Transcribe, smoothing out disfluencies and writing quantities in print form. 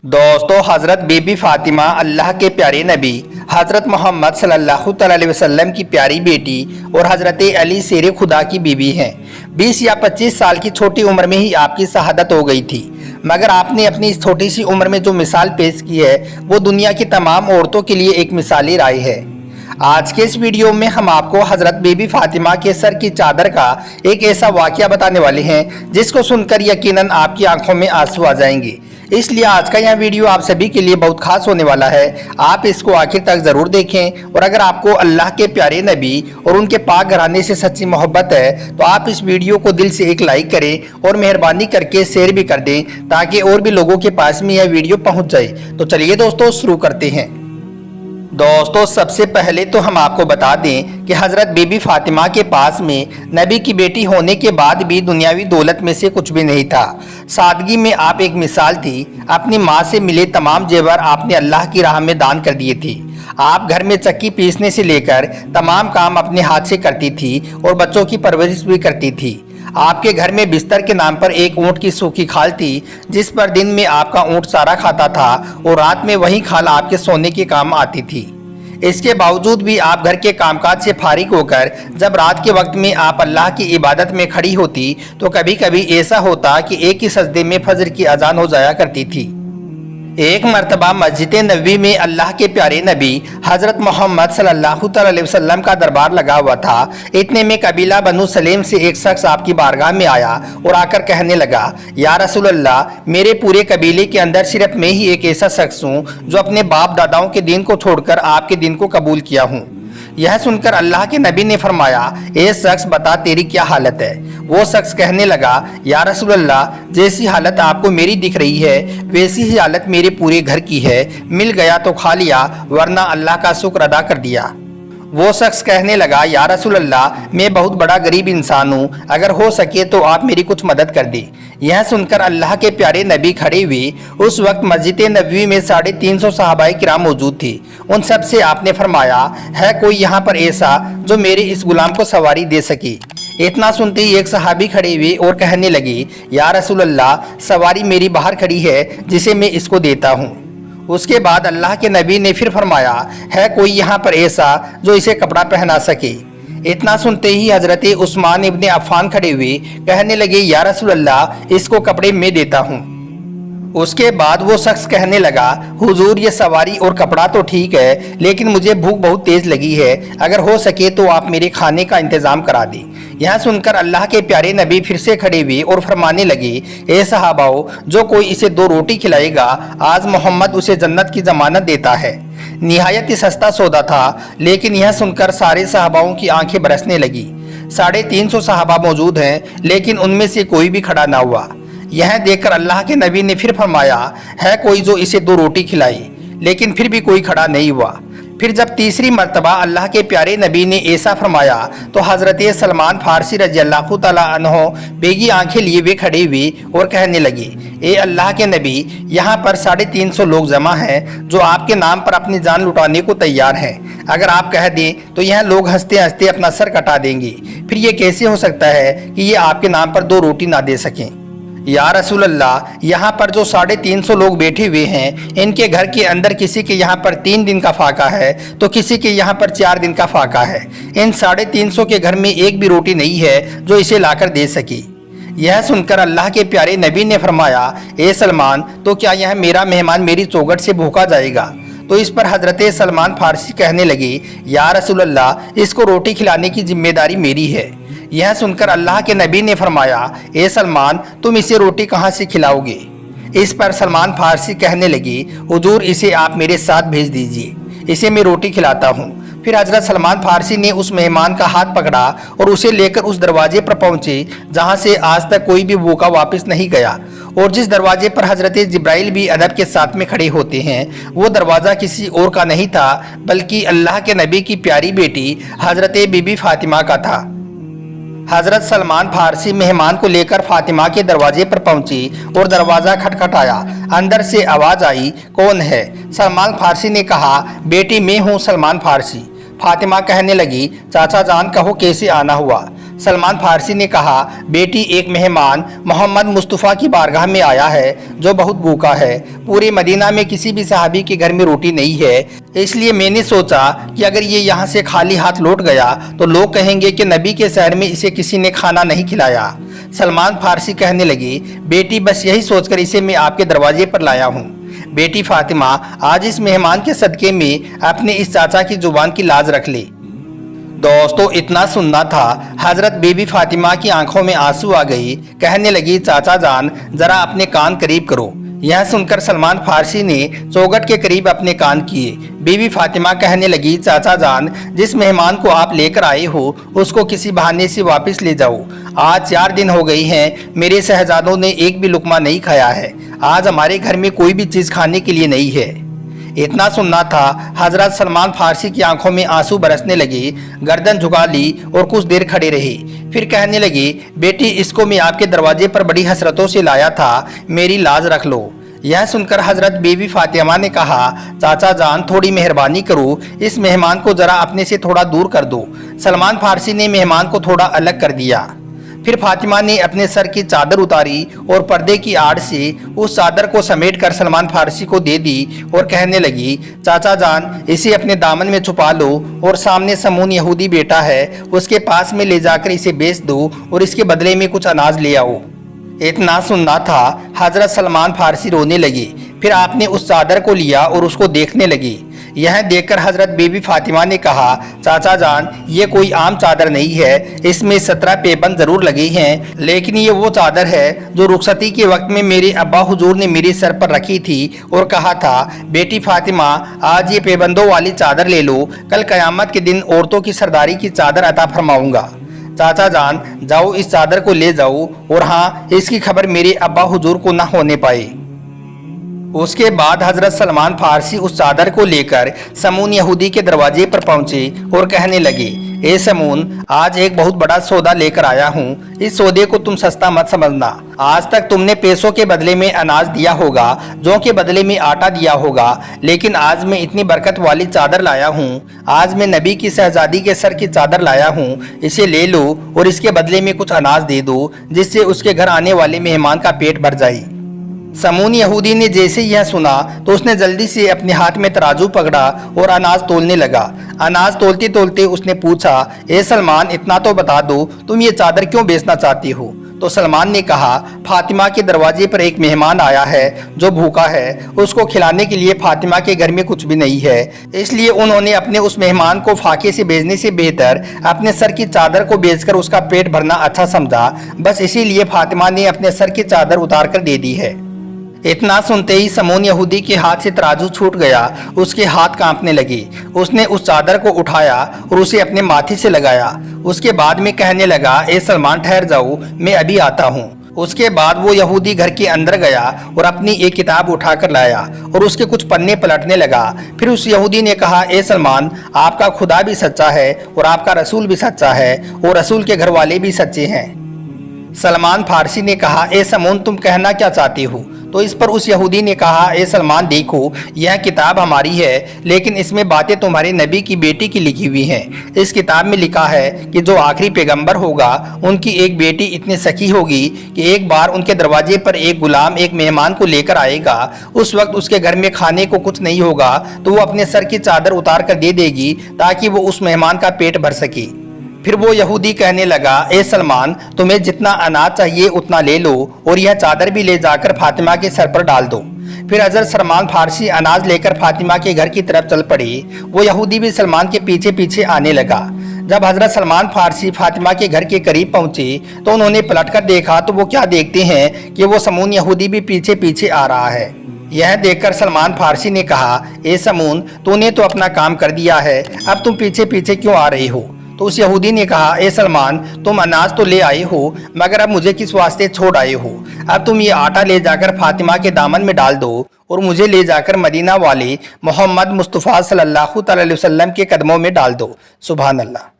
दोस्तों, हज़रत बीबी फ़ातिमा अल्लाह के प्यारे नबी हज़रत मोहम्मद सल्लल्लाहु अलैहि वसल्लम की प्यारी बेटी और हज़रत अली शेर खुदा की बीवी हैं। 20 या 25 साल की छोटी उम्र में ही आपकी शहादत हो गई थी, मगर आपने अपनी इस छोटी सी उम्र में जो मिसाल पेश की है वो दुनिया की तमाम औरतों के लिए एक मिसाली राय है। आज के इस वीडियो में हम आपको हज़रत बीबी फ़ातिमा के सर की चादर का एक ऐसा वाक़या बताने वाले हैं जिसको सुनकर यकीनन आपकी आंखों में आंसू आ जाएंगे। इसलिए आज का यह वीडियो आप सभी के लिए बहुत खास होने वाला है। आप इसको आखिर तक ज़रूर देखें और अगर आपको अल्लाह के प्यारे नबी और उनके पाक घराने से सच्ची मोहब्बत है तो आप इस वीडियो को दिल से एक लाइक करें और मेहरबानी करके शेयर भी कर दें ताकि और भी लोगों के पास में यह वीडियो पहुंच जाए। तो चलिए दोस्तों, शुरू करते हैं। दोस्तों, सबसे पहले तो हम आपको बता दें कि हज़रत बीबी फ़ातिमा के पास में नबी की बेटी होने के बाद भी दुनियावी दौलत में से कुछ भी नहीं था। सादगी में आप एक मिसाल थी। अपनी माँ से मिले तमाम जेवर आपने अल्लाह की राह में दान कर दिए थे। आप घर में चक्की पीसने से लेकर तमाम काम अपने हाथ से करती थी और बच्चों की परवरिश भी करती थी। आपके घर में बिस्तर के नाम पर एक ऊँट की सूखी खाल थी जिस पर दिन में आपका ऊँट चारा खाता था और रात में वही खाल आपके सोने के काम आती थी। इसके बावजूद भी आप घर के कामकाज से फारिग होकर जब रात के वक्त में आप अल्लाह की इबादत में खड़ी होती तो कभी कभी ऐसा होता कि एक ही सजदे में फजर की अजान हो जाया करती थी। एक मरतबा मस्जिद नबवी में अल्लाह के प्यारे नबी हज़रत मोहम्मद सल्लल्लाहु अलैहि वसल्लम का दरबार लगा हुआ था। इतने में कबीला बनु सलेम से एक शख्स आपकी बारगाह में आया और आकर कहने लगा, या रसूल अल्लाह, मेरे पूरे कबीले के अंदर सिर्फ मैं ही एक ऐसा शख्स हूँ जो अपने बाप दादाओं के दिन को छोड़कर आपके दिन को कबूल किया हूँ। यह सुनकर अल्लाह के नबी ने फरमाया, ए शख्स, बता तेरी क्या हालत है। वो शख्स कहने लगा, या रसूल अल्लाह, जैसी हालत आपको मेरी दिख रही है वैसी ही हालत मेरे पूरे घर की है। मिल गया तो खा लिया, वरना अल्लाह का शुक्र अदा कर दिया। वो शख्स कहने लगा, या रसूल अल्लाह, मैं बहुत बड़ा गरीब इंसान हूँ, अगर हो सके तो आप मेरी कुछ मदद कर दें। यह सुनकर अल्लाह के प्यारे नबी खड़े हुए। उस वक्त मस्जिद नबवी में 350 सहाबाए किराम मौजूद थे। उन सब से आपने फरमाया, है कोई यहाँ पर ऐसा जो मेरे इस गुलाम को सवारी दे सके। इतना सुनते ही एक सहाबी खड़े हुए और कहने लगे, या रसूल अल्लाह, सवारी मेरी बाहर खड़ी है जिसे मैं इसको देता हूँ। उसके बाद अल्लाह के नबी ने फिर फरमाया, है कोई यहाँ पर ऐसा जो इसे कपड़ा पहना सके। इतना सुनते ही हजरत उस्मान इब्ने अफ़ान खड़े हुए, कहने लगे, या रसूल अल्लाह, इसको कपड़े मैं देता हूँ। उसके बाद वो शख्स कहने लगा, हुजूर, ये सवारी और कपड़ा तो ठीक है, लेकिन मुझे भूख बहुत तेज़ लगी है, अगर हो सके तो आप मेरे खाने का इंतज़ाम करा दें। यह सुनकर अल्लाह के प्यारे नबी फिर से खड़े हुए और फरमाने लगे, ए सहाबाओ, जो कोई इसे 2 रोटी खिलाएगा आज मोहम्मद उसे जन्नत की जमानत देता है। निहायत ही सस्ता सौदा था। लेकिन यह सुनकर सारे सहाबाओं की आंखें बरसने लगी। 350 सहाबा मौजूद हैं, लेकिन उनमें से कोई भी खड़ा ना हुआ। यह देखकर अल्लाह के नबी ने फिर फरमाया, है कोई जो इसे 2 रोटी खिलाए, लेकिन फिर भी कोई खड़ा नहीं हुआ। फिर जब तीसरी मर्तबा अल्लाह के प्यारे नबी ने ऐसा फरमाया तो हज़रत सलमान फारसी रज़ी अल्लाह तआला अन्हो बेगी आंखें लिए वे खड़े हुए और कहने लगे, ए अल्लाह के नबी, यहाँ पर 350 लोग जमा हैं जो आपके नाम पर अपनी जान लुटाने को तैयार हैं। अगर आप कह दें तो यह लोग हंसते हंसते अपना सर कटा देंगे। फिर ये कैसे हो सकता है कि ये आपके नाम पर 2 रोटी ना दे सकें। या रसूल अल्लाह, यहाँ पर जो 350 लोग बैठे हुए हैं, इनके घर के अंदर किसी के यहाँ पर 3 दिन का फाका है तो किसी के यहाँ पर 4 दिन का फाका है। इन 350 के घर में एक भी रोटी नहीं है जो इसे लाकर दे सके। यह सुनकर अल्लाह के प्यारे नबी ने फरमाया, ए सलमान, तो क्या यह मेरा मेहमान मेरी चौखट से भूखा जाएगा। तो इस पर हज़रत सलमान फारसी कहने लगे, या रसूल अल्लाह, इसको रोटी खिलाने की जिम्मेदारी मेरी है। यह सुनकर अल्लाह के नबी ने फरमाया, ए सलमान, तुम इसे रोटी कहाँ से खिलाओगे। इस पर सलमान फारसी कहने लगे, हुजूर, इसे आप मेरे साथ भेज दीजिए, इसे मैं रोटी खिलाता हूँ। फिर हजरत सलमान फारसी ने उस मेहमान का हाथ पकड़ा और उसे लेकर उस दरवाजे पर पहुँचे जहाँ से आज तक कोई भी भूखा वापस नहीं गया, और जिस दरवाजे पर हजरत जिब्राइल भी अदब के साथ में खड़े होते हैं, वो दरवाज़ा किसी और का नहीं था बल्कि अल्लाह के नबी की प्यारी बेटी हजरत बीबी फ़ातिमा का था। हजरत सलमान फारसी मेहमान को लेकर फातिमा के दरवाजे पर पहुंची और दरवाज़ा खटखटाया। अंदर से आवाज़ आई, कौन है। सलमान फारसी ने कहा, बेटी मैं हूँ सलमान फारसी। फातिमा कहने लगी, चाचा जान कहो कैसे आना हुआ। सलमान फारसी ने कहा, बेटी एक मेहमान मोहम्मद मुस्तफ़ा की बारगाह में आया है जो बहुत भूखा है। पूरे मदीना में किसी भी सहाबी के घर में रोटी नहीं है, इसलिए मैंने सोचा कि अगर ये यहाँ से खाली हाथ लौट गया तो लोग कहेंगे कि नबी के शहर में इसे किसी ने खाना नहीं खिलाया। सलमान फारसी कहने लगी, बेटी बस यही सोचकर इसे मैं आपके दरवाजे पर लाया हूँ। बेटी फातिमा, आज इस मेहमान के सदके में अपने इस चाचा की जुबान की लाज रख ली। दोस्तों, इतना सुनना था, हजरत बीबी फातिमा की आंखों में आंसू आ गई। कहने लगी, चाचा जान जरा अपने कान करीब करो। यह सुनकर सलमान फारसी ने चौखट के करीब अपने कान किए। बीबी फातिमा कहने लगी, चाचा जान जिस मेहमान को आप लेकर आए हो उसको किसी बहाने से वापस ले जाओ। आज 4 दिन हो गई हैं, मेरे शहजादों ने एक भी लुकमा नहीं खाया है। आज हमारे घर में कोई भी चीज़ खाने के लिए नहीं है। इतना सुनना था, हजरत सलमान फारसी की आंखों में आंसू बरसने लगे। गर्दन झुका ली और कुछ देर खड़े रहे। फिर कहने लगे, बेटी इसको मैं आपके दरवाजे पर बड़ी हसरतों से लाया था, मेरी लाज रख लो। यह सुनकर हजरत बीबी फातिमा ने कहा, चाचा जान थोड़ी मेहरबानी करो, इस मेहमान को जरा अपने से थोड़ा दूर कर दो। सलमान फारसी ने मेहमान को थोड़ा अलग कर दिया। फिर फातिमा ने अपने सर की चादर उतारी और पर्दे की आड़ से उस चादर को समेटकर सलमान फारसी को दे दी और कहने लगी, चाचा जान इसे अपने दामन में छुपा लो और सामने समून यहूदी बेटा है, उसके पास में ले जाकर इसे बेच दो और इसके बदले में कुछ अनाज ले आओ। इतना सुनना था, हजरत सलमान फारसी रोने लगे। फिर आपने उस चादर को लिया और उसको देखने लगी। यह देखकर हजरत बीबी फातिमा ने कहा, चाचा जान ये कोई आम चादर नहीं है, इसमें 17 पेबंद जरूर लगे हैं, लेकिन ये वो चादर है जो रुखसती के वक्त में मेरे अब्बा हुजूर ने मेरे सर पर रखी थी और कहा था, बेटी फातिमा आज ये पेबंदों वाली चादर ले लो, कल कयामत के दिन औरतों की सरदारी की चादर अता फरमाऊंगा। चाचा जान जाओ इस चादर को ले जाओ और हाँ, इसकी खबर मेरे अब्बा हुजूर को न होने पाए। उसके बाद हजरत सलमान फारसी उस चादर को लेकर समून यहूदी के दरवाजे पर पहुंचे और कहने लगे, ए समून आज एक बहुत बड़ा सौदा लेकर आया हूँ, इस सौदे को तुम सस्ता मत समझना। आज तक तुमने पैसों के बदले में अनाज दिया होगा, जौ के बदले में आटा दिया होगा, लेकिन आज मैं इतनी बरकत वाली चादर लाया हूँ। आज मैं नबी की शहजादी के सर की चादर लाया हूँ, इसे ले लो और इसके बदले में कुछ अनाज दे दो, जिससे उसके घर आने वाले मेहमान का पेट भर जाए। समून यहूदी ने जैसे यह सुना तो उसने जल्दी से अपने हाथ में तराजू पकड़ा और अनाज तोलने लगा। अनाज तोलते तोलते उसने पूछा, ए सलमान इतना तो बता दो, तुम ये चादर क्यों बेचना चाहती हो? तो सलमान ने कहा, फातिमा के दरवाजे पर एक मेहमान आया है जो भूखा है, उसको खिलाने के लिए फातिमा के घर में कुछ भी नहीं है, इसलिए उन्होंने अपने उस मेहमान को फाके से भेजने से बेहतर अपने सर की चादर को बेचकर उसका पेट भरना अच्छा समझा। बस इसीलिए फातिमा ने अपने सर की चादर उतार कर दे दी है। इतना सुनते ही समून यहूदी के हाथ से तराजू छूट गया, उसके हाथ कांपने लगे। उसने उस चादर को उठाया और उसे अपने माथे से लगाया। उसके बाद में कहने लगा, ए सलमान ठहर जाओ, मैं अभी आता हूँ। उसके बाद वो यहूदी घर के अंदर गया और अपनी एक किताब उठाकर लाया और उसके कुछ पन्ने पलटने लगा। फिर उस यहूदी ने कहा, ए सलमान आपका खुदा भी सच्चा है और आपका रसूल भी सच्चा है और रसूल के घर वाले भी सच्चे हैं। सलमान फारसी ने कहा, ए समून तुम कहना क्या चाहती हो? तो इस पर उस यहूदी ने कहा, ए सलमान देखो यह किताब हमारी है, लेकिन इसमें बातें तुम्हारे नबी की बेटी की लिखी हुई हैं। इस किताब में लिखा है कि जो आखिरी पैगंबर होगा उनकी एक बेटी इतनी सखी होगी कि एक बार उनके दरवाजे पर एक गुलाम एक मेहमान को लेकर आएगा। उस वक्त उसके घर में खाने को कुछ नहीं होगा तो वो अपने सर की चादर उतार कर दे देगी ताकि वो उस मेहमान का पेट भर सके। फिर वो यहूदी कहने लगा, ए सलमान तुम्हें जितना अनाज चाहिए उतना ले लो और यह चादर भी ले जाकर फातिमा के सर पर डाल दो। फिर हजरत सलमान फारसी अनाज लेकर फातिमा के घर की तरफ चल पड़े। वो यहूदी भी सलमान के पीछे पीछे आने लगा। जब हजरत सलमान फारसी फातिमा के घर के करीब पहुंचे तो उन्होंने पलटकर देखा तो वो क्या देखते हैं कि वो समून यहूदी भी पीछे पीछे आ रहा है। यह देखकर सलमान फारसी ने कहा, ए समून तूने तो अपना काम कर दिया है, अब तुम पीछे पीछे क्यों आ रहे हो? तो उस यहूदी ने कहा, ए सलमान तुम अनाज तो ले आए हो, मगर अब मुझे किस वास्ते छोड़ आए हो? अब तुम ये आटा ले जाकर फातिमा के दामन में डाल दो और मुझे ले जाकर मदीना वाले मोहम्मद मुस्तफ़ा सल्लल्लाहु अलैहि वसल्लम के कदमों में डाल दो। सुभान अल्लाह।